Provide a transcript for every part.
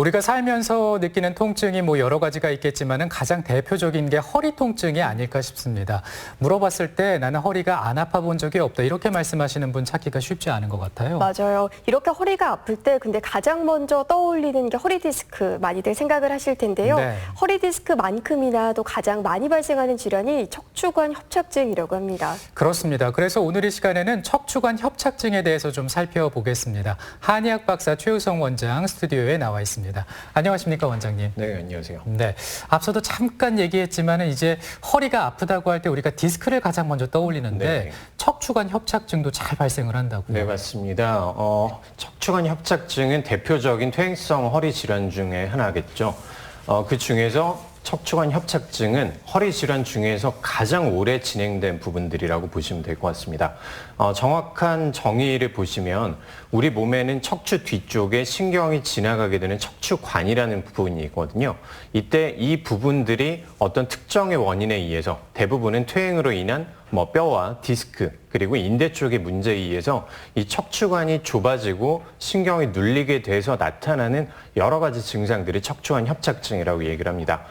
우리가 살면서 느끼는 통증이 여러 가지가 있겠지만은 가장 대표적인 게 허리 통증이 아닐까 싶습니다. 물어봤을 때 나는 허리가 안 아파 본 적이 없다. 이렇게 말씀하시는 분 찾기가 쉽지 않은 것 같아요. 맞아요. 이렇게 허리가 아플 때 근데 가장 먼저 떠올리는 게 허리 디스크 많이들 생각을 하실 텐데요. 네. 허리 디스크만큼이나 또 가장 많이 발생하는 질환이 척추관 협착증이라고 합니다. 그렇습니다. 그래서 오늘 이 시간에는 척추관 협착증에 대해서 좀 살펴보겠습니다. 한의학 박사 최우성 원장 스튜디오에 나와 있습니다. 안녕하십니까, 원장님? 네, 안녕하세요. 네, 앞서도 잠깐 얘기했지만은 이제 허리가 아프다고 할 때 우리가 디스크를 가장 먼저 떠올리는데 네. 척추관 협착증도 잘 발생을 한다고요? 네, 맞습니다. 척추관 협착증은 대표적인 퇴행성 허리 질환 중에 하나겠죠. 그 중에서 척추관 협착증은 허리 질환 중에서 가장 오래 진행된 부분들이라고 보시면 될 것 같습니다. 정확한 정의를 보시면 우리 몸에는 척추 뒤쪽에 신경이 지나가게 되는 척추관이라는 부분이 있거든요. 이때 이 부분들이 어떤 특정의 원인에 의해서 대부분은 퇴행으로 인한 뼈와 디스크 그리고 인대 쪽의 문제에 의해서 이 척추관이 좁아지고 신경이 눌리게 돼서 나타나는 여러 가지 증상들이 척추관 협착증이라고 얘기를 합니다.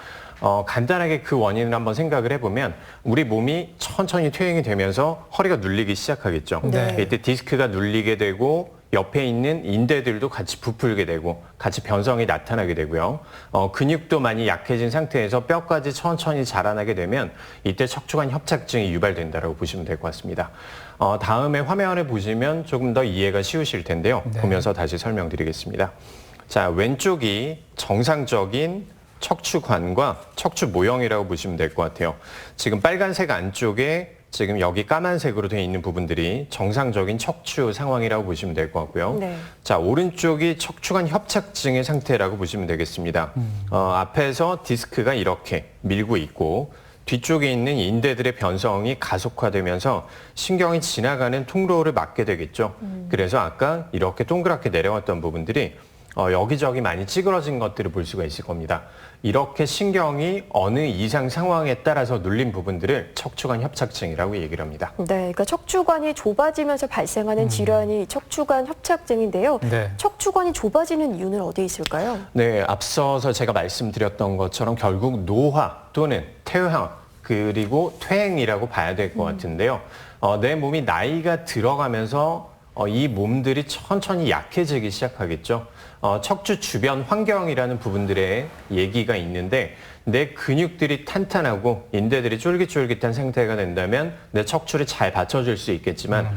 간단하게 그 원인을 한번 생각을 해보면 우리 몸이 천천히 퇴행이 되면서 허리가 눌리기 시작하겠죠. 네. 이때 디스크가 눌리게 되고 옆에 있는 인대들도 같이 부풀게 되고 같이 변성이 나타나게 되고요. 근육도 많이 약해진 상태에서 뼈까지 천천히 자라나게 되면 이때 척추관 협착증이 유발된다고 보시면 될 것 같습니다. 다음에 화면을 보시면 조금 더 이해가 쉬우실 텐데요. 네. 보면서 다시 설명드리겠습니다. 자, 왼쪽이 정상적인 척추관과 척추 모형이라고 보시면 될 것 같아요. 지금 빨간색 안쪽에 지금 여기 까만색으로 되어 있는 부분들이 정상적인 척추 상황이라고 보시면 될 것 같고요. 네. 자, 오른쪽이 척추관 협착증의 상태라고 보시면 되겠습니다. 앞에서 디스크가 이렇게 밀고 있고 뒤쪽에 있는 인대들의 변성이 가속화되면서 신경이 지나가는 통로를 막게 되겠죠. 그래서 아까 이렇게 동그랗게 내려왔던 부분들이 여기저기 많이 찌그러진 것들을 볼 수가 있을 겁니다. 이렇게 신경이 어느 이상 상황에 따라서 눌린 부분들을 척추관 협착증이라고 얘기를 합니다. 네, 그러니까 척추관이 좁아지면서 발생하는 질환이 척추관 협착증인데요. 네. 척추관이 좁아지는 이유는 어디에 있을까요? 네, 앞서서 제가 말씀드렸던 것처럼 결국 노화 또는 퇴화 그리고 퇴행이라고 봐야 될 것 같은데요. 내 몸이 나이가 들어가면서 이 몸들이 천천히 약해지기 시작하겠죠. 척추 주변 환경이라는 부분들의 얘기가 있는데 내 근육들이 탄탄하고 인대들이 쫄깃쫄깃한 상태가 된다면 내 척추를 잘 받쳐줄 수 있겠지만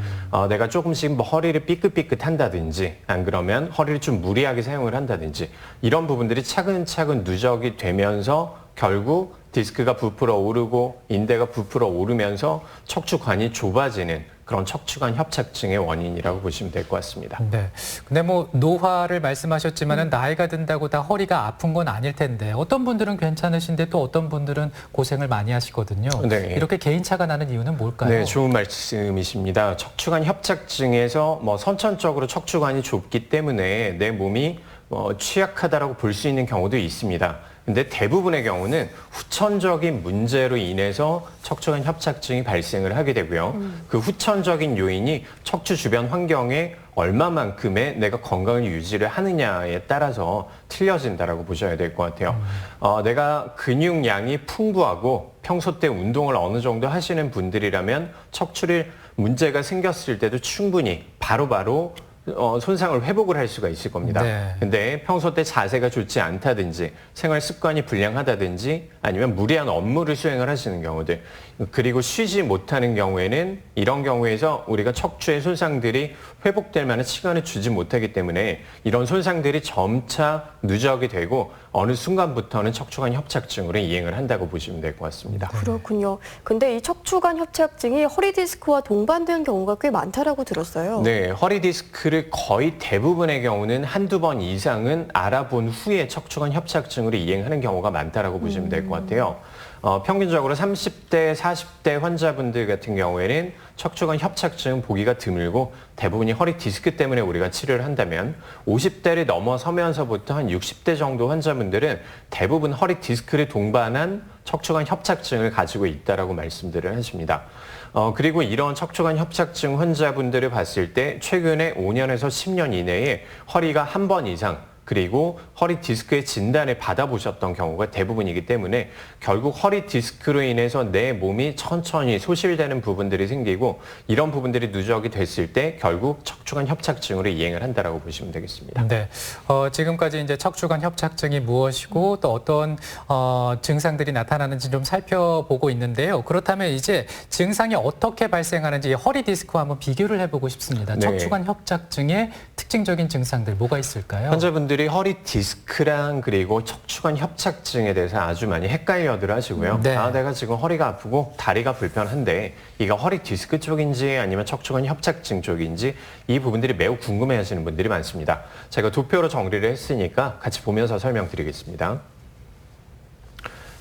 내가 조금씩 허리를 삐끗삐끗한다든지 안 그러면 허리를 좀 무리하게 사용을 한다든지 이런 부분들이 차근차근 누적이 되면서 결국 디스크가 부풀어 오르고 인대가 부풀어 오르면서 척추관이 좁아지는 그런 척추관 협착증의 원인이라고 보시면 될 것 같습니다. 네. 근데 노화를 말씀하셨지만은 나이가 든다고 다 허리가 아픈 건 아닐 텐데 어떤 분들은 괜찮으신데 또 어떤 분들은 고생을 많이 하시거든요. 네. 이렇게 개인차가 나는 이유는 뭘까요? 네, 좋은 말씀이십니다. 척추관 협착증에서 선천적으로 척추관이 좁기 때문에 내 몸이 취약하다라고 볼 수 있는 경우도 있습니다. 근데 대부분의 경우는 후천적인 문제로 인해서 척추관 협착증이 발생을 하게 되고요. 그 후천적인 요인이 척추 주변 환경에 얼마만큼의 내가 건강을 유지를 하느냐에 따라서 틀려진다라고 보셔야 될 것 같아요. 내가 근육량이 풍부하고 평소 때 운동을 어느 정도 하시는 분들이라면 척추를 문제가 생겼을 때도 충분히 바로바로 손상을 회복을 할 수가 있을 겁니다. 네. 근데 평소 때 자세가 좋지 않다든지 생활 습관이 불량하다든지 아니면 무리한 업무를 수행을 하시는 경우들 그리고 쉬지 못하는 경우에는 이런 경우에서 우리가 척추의 손상들이 회복될 만한 시간을 주지 못하기 때문에 이런 손상들이 점차 누적이 되고 어느 순간부터는 척추관 협착증으로 이행을 한다고 보시면 될 것 같습니다. 그렇군요. 근데 이 척추관 협착증이 허리 디스크와 동반된 경우가 꽤 많다라고 들었어요. 네, 허리 디스크를 거의 대부분의 경우는 한두 번 이상은 알아본 후에 척추관 협착증으로 이행하는 경우가 많다라고 보시면 될 것 같아요. 평균적으로 30대, 40대 환자분들 같은 경우에는 척추관 협착증 보기가 드물고 대부분이 허리 디스크 때문에 우리가 치료를 한다면 50대를 넘어서면서부터 한 60대 정도 환자분들은 대부분 허리 디스크를 동반한 척추관 협착증을 가지고 있다라고 말씀들을 하십니다. 그리고 이런 척추관 협착증 환자분들을 봤을 때 최근에 5년에서 10년 이내에 허리가 한 번 이상 그리고 허리 디스크의 진단을 받아보셨던 경우가 대부분이기 때문에 결국 허리 디스크로 인해서 내 몸이 천천히 소실되는 부분들이 생기고 이런 부분들이 누적이 됐을 때 결국 척추관 협착증으로 이행을 한다라고 보시면 되겠습니다. 네, 지금까지 이제 척추관 협착증이 무엇이고 또 어떤 증상들이 나타나는지 좀 살펴보고 있는데요. 그렇다면 이제 증상이 어떻게 발생하는지 허리 디스크와 한번 비교를 해보고 싶습니다. 네. 척추관 협착증의 특징적인 증상들 뭐가 있을까요? 환자분들이 허리 디스크랑 그리고 척추관 협착증에 대해서 아주 많이 헷갈려들 하시고요. 네. 내가 지금 허리가 아프고 다리가 불편한데 이가 허리 디스크 쪽인지 아니면 척추관 협착증 쪽인지 이 부분들이 매우 궁금해 하시는 분들이 많습니다. 제가 도표로 정리를 했으니까 같이 보면서 설명드리겠습니다.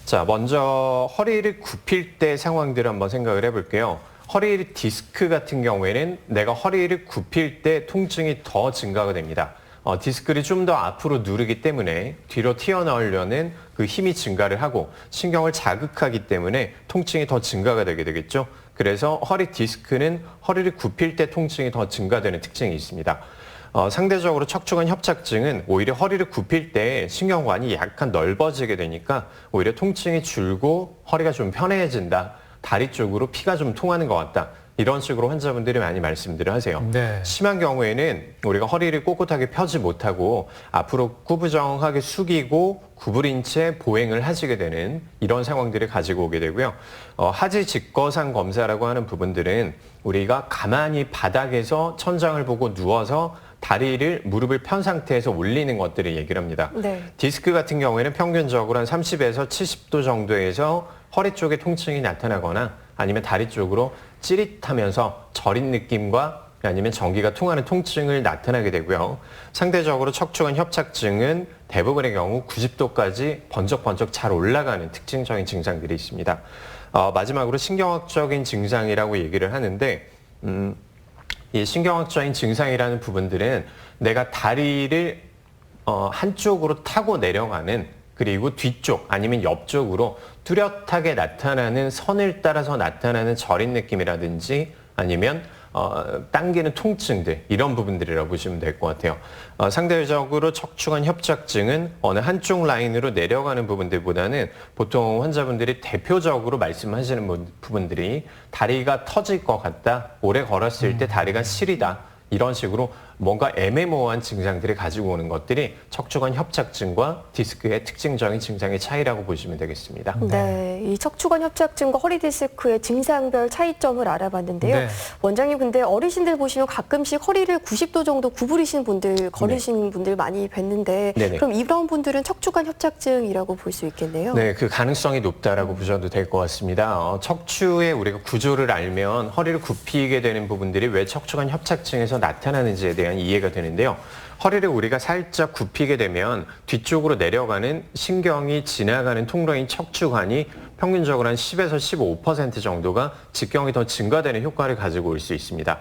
자, 먼저 허리를 굽힐 때 상황들을 한번 생각을 해볼게요. 허리 디스크 같은 경우에는 내가 허리를 굽힐 때 통증이 더 증가가 됩니다. 디스크를 좀 더 앞으로 누르기 때문에 뒤로 튀어나오려는 그 힘이 증가를 하고 신경을 자극하기 때문에 통증이 더 증가가 되게 되겠죠. 그래서 허리 디스크는 허리를 굽힐 때 통증이 더 증가되는 특징이 있습니다. 상대적으로 척추관 협착증은 오히려 허리를 굽힐 때 신경관이 약간 넓어지게 되니까 오히려 통증이 줄고 허리가 좀 편해진다. 다리 쪽으로 피가 좀 통하는 것 같다. 이런 식으로 환자분들이 많이 말씀들을 하세요. 네. 심한 경우에는 우리가 허리를 꼿꼿하게 펴지 못하고 앞으로 구부정하게 숙이고 구부린 채 보행을 하시게 되는 이런 상황들을 가지고 오게 되고요. 하지 직거상 검사라고 하는 부분들은 우리가 가만히 바닥에서 천장을 보고 누워서 다리를 무릎을 편 상태에서 올리는 것들을 얘기를 합니다. 네. 디스크 같은 경우에는 평균적으로 한 30에서 70도 정도에서 허리 쪽에 통증이 나타나거나 아니면 다리 쪽으로 찌릿하면서 저린 느낌과 아니면 전기가 통하는 통증을 나타나게 되고요. 상대적으로 척추관 협착증은 대부분의 경우 90도까지 번쩍번쩍 잘 올라가는 특징적인 증상들이 있습니다. 마지막으로 신경학적인 증상이라고 얘기를 하는데 이 신경학적인 증상이라는 부분들은 내가 다리를 한쪽으로 타고 내려가는 그리고 뒤쪽 아니면 옆쪽으로 뚜렷하게 나타나는 선을 따라서 나타나는 저린 느낌이라든지 아니면 당기는 통증들 이런 부분들이라고 보시면 될 것 같아요. 상대적으로 척추관 협착증은 어느 한쪽 라인으로 내려가는 부분들보다는 보통 환자분들이 대표적으로 말씀하시는 부분들이 다리가 터질 것 같다, 오래 걸었을 때 다리가 시리다 이런 식으로 뭔가 애매모호한 증상들을 가지고 오는 것들이 척추관 협착증과 디스크의 특징적인 증상의 차이라고 보시면 되겠습니다. 네, 이 척추관 협착증과 허리 디스크의 증상별 차이점을 알아봤는데요. 네. 원장님, 근데 어르신들 보시면 가끔씩 허리를 90도 정도 구부리시는 분들, 걸으시는 분들 많이 뵀는데 네네. 그럼 이런 분들은 척추관 협착증이라고 볼 수 있겠네요. 네, 그 가능성이 높다라고 보셔도 될 것 같습니다. 척추의 우리가 구조를 알면 허리를 굽히게 되는 부분들이 왜 척추관 협착증에서 나타나는지에 대한 이해가 되는데요. 허리를 우리가 살짝 굽히게 되면 뒤쪽으로 내려가는 신경이 지나가는 통로인 척추관이 평균적으로 한 10에서 15% 정도가 직경이 더 증가되는 효과를 가지고 올 수 있습니다.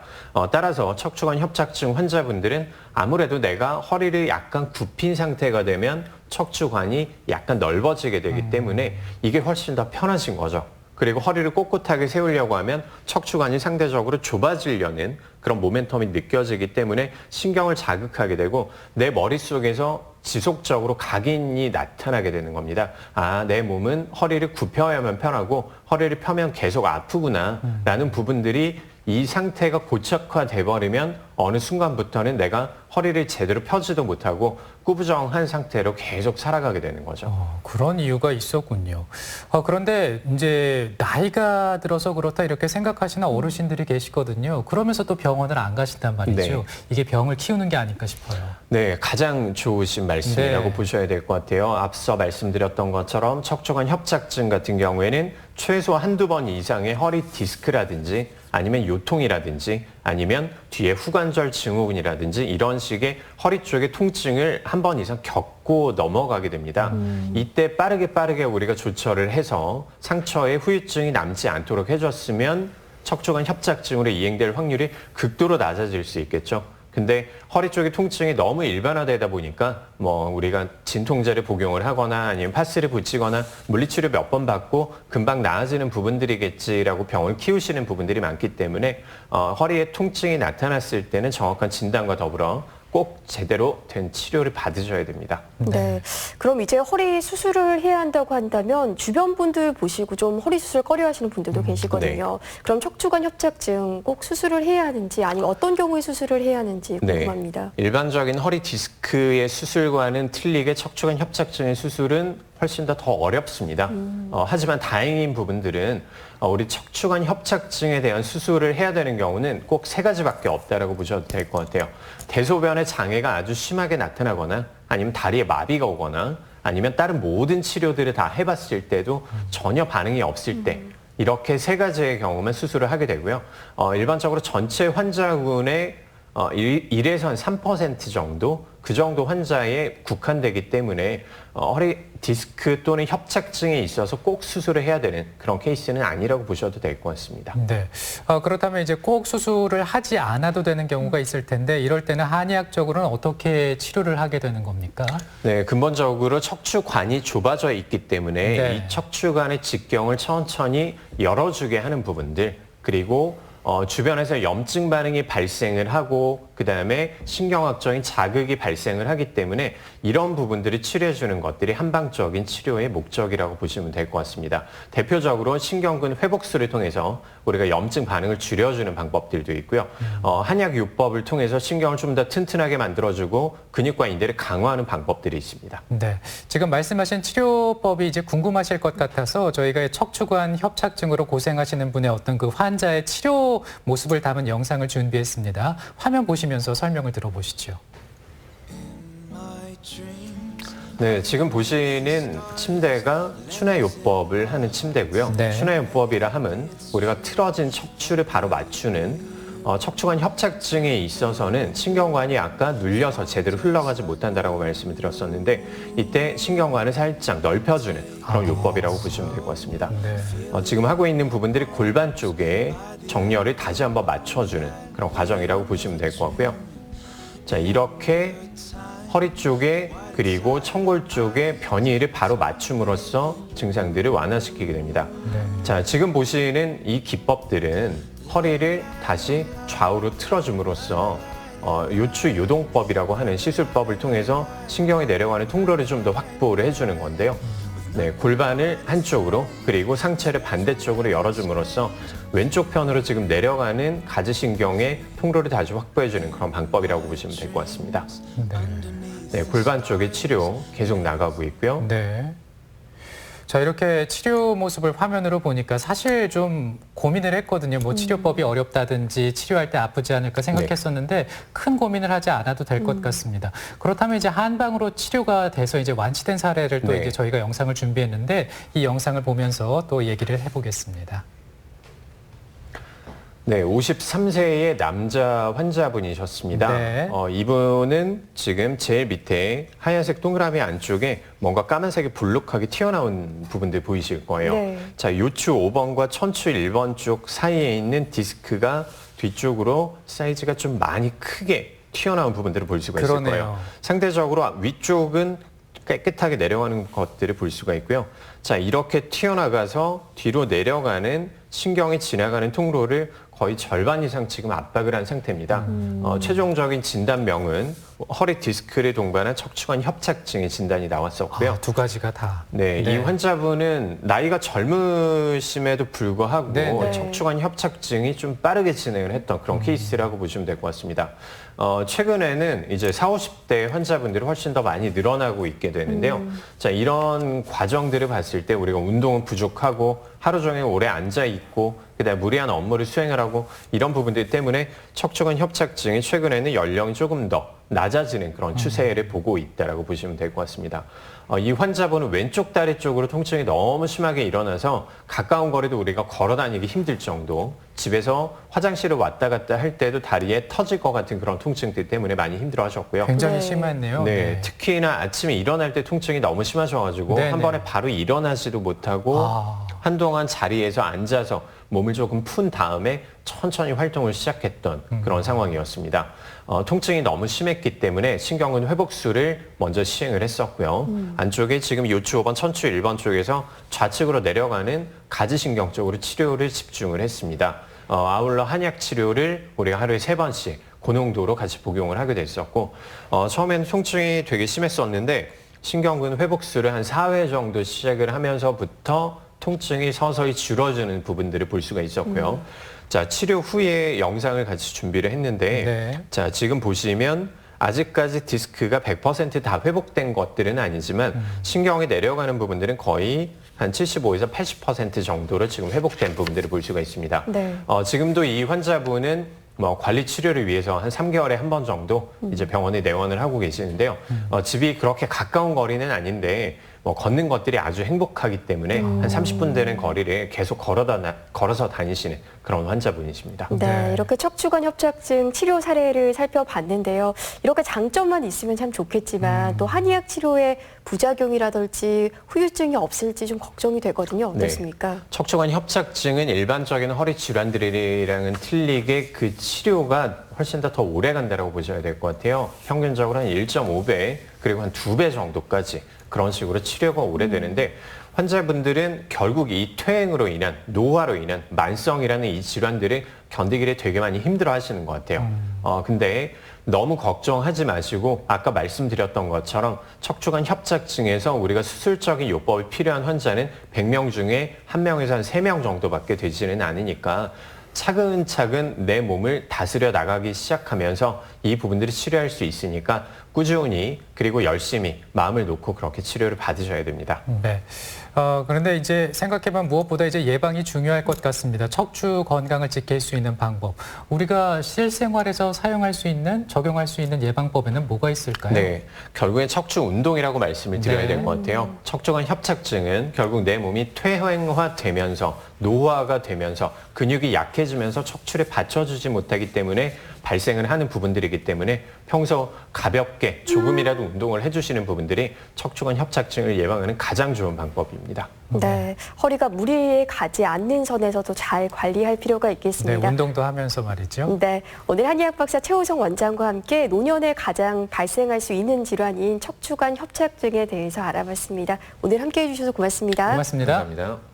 따라서 척추관 협착증 환자분들은 아무래도 내가 허리를 약간 굽힌 상태가 되면 척추관이 약간 넓어지게 되기 때문에 이게 훨씬 더 편하신 거죠. 그리고 허리를 꼿꼿하게 세우려고 하면 척추관이 상대적으로 좁아지려는 그런 모멘텀이 느껴지기 때문에 신경을 자극하게 되고 내 머릿속에서 지속적으로 각인이 나타나게 되는 겁니다. 내 몸은 허리를 굽혀야만 편하고 허리를 펴면 계속 아프구나 라는 부분들이 이 상태가 고착화돼 버리면 어느 순간부터는 내가 허리를 제대로 펴지도 못하고 꾸부정한 상태로 계속 살아가게 되는 거죠. 그런 이유가 있었군요. 그런데 이제 나이가 들어서 그렇다 이렇게 생각하시는 어르신들이 계시거든요. 그러면서 또 병원을 안 가신단 말이죠. 네. 이게 병을 키우는 게 아닐까 싶어요. 네, 가장 좋으신 말씀이라고 네. 보셔야 될 것 같아요. 앞서 말씀드렸던 것처럼 척추관 협착증 같은 경우에는 최소 한두 번 이상의 허리 디스크라든지 아니면 요통이라든지 아니면 뒤에 후관절 증후군이라든지 이런 식의 허리 쪽의 통증을 한 번 이상 겪고 넘어가게 됩니다. 이때 빠르게 우리가 조처를 해서 상처에 후유증이 남지 않도록 해줬으면 척추관 협착증으로 이행될 확률이 극도로 낮아질 수 있겠죠. 근데 허리 쪽의 통증이 너무 일반화되다 보니까 우리가 진통제를 복용을 하거나 아니면 파스를 붙이거나 물리치료 몇 번 받고 금방 나아지는 부분들이겠지라고 병을 키우시는 부분들이 많기 때문에 허리에 통증이 나타났을 때는 정확한 진단과 더불어 꼭 제대로 된 치료를 받으셔야 됩니다. 네. 그럼 이제 허리 수술을 해야 한다고 한다면 주변 분들 보시고 좀 허리 수술 꺼려 하시는 분들도 계시거든요. 그럼 척추관 협착증 꼭 수술을 해야 하는지 아니면 어떤 경우에 수술을 해야 하는지 궁금합니다. 일반적인 허리 디스크의 수술과는 틀리게 척추관 협착증의 수술은 훨씬 더 어렵습니다. 하지만 다행인 부분들은 우리 척추관 협착증에 대한 수술을 해야 되는 경우는 꼭 세 가지밖에 없다라고 보셔도 될 것 같아요. 대소변의 장애가 아주 심하게 나타나거나 아니면 다리에 마비가 오거나 아니면 다른 모든 치료들을 다 해봤을 때도 전혀 반응이 없을 때 이렇게 세 가지의 경우만 수술을 하게 되고요. 일반적으로 전체 환자군의 1에서 한 3% 정도 그 정도 환자에 국한되기 때문에 허리 디스크 또는 협착증에 있어서 꼭 수술을 해야 되는 그런 케이스는 아니라고 보셔도 될 것 같습니다. 네. 그렇다면 이제 꼭 수술을 하지 않아도 되는 경우가 있을 텐데 이럴 때는 한의학적으로는 어떻게 치료를 하게 되는 겁니까? 네, 근본적으로 척추관이 좁아져 있기 때문에 네. 이 척추관의 직경을 천천히 열어주게 하는 부분들 그리고 주변에서 염증 반응이 발생을 하고 그다음에 신경학적인 자극이 발생을 하기 때문에 이런 부분들을 치료해주는 것들이 한방적인 치료의 목적이라고 보시면 될 것 같습니다. 대표적으로 신경근 회복술을 통해서 우리가 염증 반응을 줄여주는 방법들도 있고요. 한약요법을 통해서 신경을 좀 더 튼튼하게 만들어주고 근육과 인대를 강화하는 방법들이 있습니다. 네. 지금 말씀하신 치료법이 이제 궁금하실 것 같아서 저희가 척추관 협착증으로 고생하시는 분의 어떤 그 환자의 치료 모습을 담은 영상을 준비했습니다. 화면 보시면서 설명을 들어보시죠. 네, 지금 보시는 침대가 추나요법을 하는 침대고요. 네. 추나요법이라 하면 우리가 틀어진 척추를 바로 맞추는 척추관 협착증에 있어서는 신경관이 아까 눌려서 제대로 흘러가지 못한다라고 말씀을 드렸었는데 이때 신경관을 살짝 넓혀주는 그런 요법이라고 보시면 될 것 같습니다. 네. 지금 하고 있는 부분들이 골반 쪽에 정렬을 다시 한번 맞춰주는 그런 과정이라고 보시면 될 것 같고요. 자, 이렇게 허리 쪽에 그리고 청골 쪽에 변이를 바로 맞춤으로써 증상들을 완화시키게 됩니다. 네. 자, 지금 보시는 이 기법들은 허리를 다시 좌우로 틀어줌으로써 요추 요동법이라고 하는 시술법을 통해서 신경이 내려가는 통로를 좀 더 확보를 해주는 건데요. 네, 골반을 한쪽으로 그리고 상체를 반대쪽으로 열어줌으로써 왼쪽 편으로 지금 내려가는 가지신경의 통로를 다시 확보해주는 그런 방법이라고 보시면 될 것 같습니다. 네. 네, 골반 쪽의 치료 계속 나가고 있고요. 네. 자, 이렇게 치료 모습을 화면으로 보니까 사실 좀 고민을 했거든요. 뭐 치료법이 어렵다든지 치료할 때 아프지 않을까 생각했었는데 큰 고민을 하지 않아도 될 것 같습니다. 그렇다면 이제 한방으로 치료가 돼서 이제 완치된 사례를 또 네. 이제 저희가 영상을 준비했는데 이 영상을 보면서 또 얘기를 해보겠습니다. 네, 53세의 남자 환자분이셨습니다. 네. 이분은 지금 제일 밑에 하얀색 동그라미 안쪽에 뭔가 까만색이 불룩하게 튀어나온 부분들 보이실 거예요. 네. 자, 요추 5번과 천추 1번 쪽 사이에 있는 디스크가 뒤쪽으로 사이즈가 좀 많이 크게 튀어나온 부분들을 볼 수가 있을 그러네요. 거예요. 상대적으로 위쪽은 깨끗하게 내려가는 것들을 볼 수가 있고요. 자, 이렇게 튀어나가서 뒤로 내려가는 신경이 지나가는 통로를 거의 절반 이상 지금 압박을 한 상태입니다. 최종적인 진단명은 허리 디스크를 동반한 척추관 협착증의 진단이 나왔었고요. 두 가지가 다. 네, 이 환자분은 나이가 젊으심에도 불구하고 네, 네. 척추관 협착증이 좀 빠르게 진행을 했던 그런 케이스라고 보시면 될 것 같습니다. 최근에는 이제 40, 50대 환자분들이 훨씬 더 많이 늘어나고 있게 되는데요. 자, 이런 과정들을 봤을 때 우리가 운동은 부족하고 하루 종일 오래 앉아 있고 그다음에 무리한 업무를 수행을 하고 이런 부분들 때문에 척추관 협착증이 최근에는 연령이 조금 더 낮아지는 그런 추세를 보고 있다라고 보시면 될 것 같습니다. 이 환자분은 왼쪽 다리 쪽으로 통증이 너무 심하게 일어나서 가까운 거리도 우리가 걸어 다니기 힘들 정도, 집에서 화장실을 왔다 갔다 할 때도 다리에 터질 것 같은 그런 통증들 때문에 많이 힘들어 하셨고요. 굉장히 네. 심했네요. 네, 특히나 아침에 일어날 때 통증이 너무 심하셔가지고 네, 한 네. 번에 바로 일어나지도 못하고 한동안 자리에서 앉아서 몸을 조금 푼 다음에 천천히 활동을 시작했던 그런 상황이었습니다. 통증이 너무 심했기 때문에 신경근 회복술을 먼저 시행을 했었고요. 안쪽에 지금 요추 5번, 천추 1번 쪽에서 좌측으로 내려가는 가지신경 쪽으로 치료를 집중을 했습니다. 아울러 한약 치료를 우리가 하루에 3번씩 고농도로 같이 복용을 하게 됐었고 처음에는 통증이 되게 심했었는데 신경근 회복술을 한 4회 정도 시작을 하면서부터 통증이 서서히 줄어드는 부분들을 볼 수가 있었고요. 자, 치료 후에 영상을 같이 준비를 했는데 네. 자, 지금 보시면 아직까지 디스크가 100%다 회복된 것들은 아니지만 신경이 내려가는 부분들은 거의 한 75에서 80% 정도로 지금 회복된 부분들을 볼 수가 있습니다. 네. 지금도 이 환자분은 관리 치료를 위해서 한 3개월에 한 번 정도 이제 병원에 내원을 하고 계시는데요. 집이 그렇게 가까운 거리는 아닌데 걷는 것들이 아주 행복하기 때문에 한 30분 되는 거리를 계속 걸어서 다니시는 그런 환자분이십니다. 네, 네. 이렇게 척추관 협착증 치료 사례를 살펴봤는데요. 이렇게 장점만 있으면 참 좋겠지만 또 한의학 치료의 부작용이라든지 후유증이 없을지 좀 걱정이 되거든요. 어떻습니까? 척추관 협착증은 일반적인 허리 질환들이랑은 틀리게 그 치료가 훨씬 더 오래 간다고 보셔야 될 것 같아요. 평균적으로 한 1.5배 그리고 한 2배 정도까지 그런 식으로 치료가 오래되는데 환자분들은 결국 이 퇴행으로 인한 노화로 인한 만성이라는 이 질환들을 견디기를 되게 많이 힘들어 하시는 것 같아요. 근데 너무 걱정하지 마시고 아까 말씀드렸던 것처럼 척추관 협착증에서 우리가 수술적인 요법이 필요한 환자는 100명 중에 1명에서 한 3명 정도밖에 되지는 않으니까 차근차근 내 몸을 다스려 나가기 시작하면서 이 부분들을 치료할 수 있으니까 꾸준히 그리고 열심히 마음을 놓고 그렇게 치료를 받으셔야 됩니다. 네. 그런데 이제 생각해보면 무엇보다 이제 예방이 중요할 것 같습니다. 척추 건강을 지킬 수 있는 방법. 우리가 실생활에서 사용할 수 있는, 적용할 수 있는 예방법에는 뭐가 있을까요? 네. 결국엔 척추 운동이라고 말씀을 드려야 네. 될 것 같아요. 척추관 협착증은 결국 내 몸이 퇴행화되면서 노화가 되면서 근육이 약해지면서 척추를 받쳐주지 못하기 때문에 발생을 하는 부분들이기 때문에 평소 가볍게 조금이라도 운동을 해주시는 부분들이 척추관 협착증을 예방하는 가장 좋은 방법입니다. 네, 허리가 무리에 가지 않는 선에서도 잘 관리할 필요가 네, 있겠습니다. 운동도 하면서 말이죠. 네, 오늘 한의학 박사 최우성 원장과 함께 노년에 가장 발생할 수 있는 질환인 척추관 협착증에 대해서 알아봤습니다. 오늘 함께해 주셔서 고맙습니다. 고맙습니다. 감사합니다.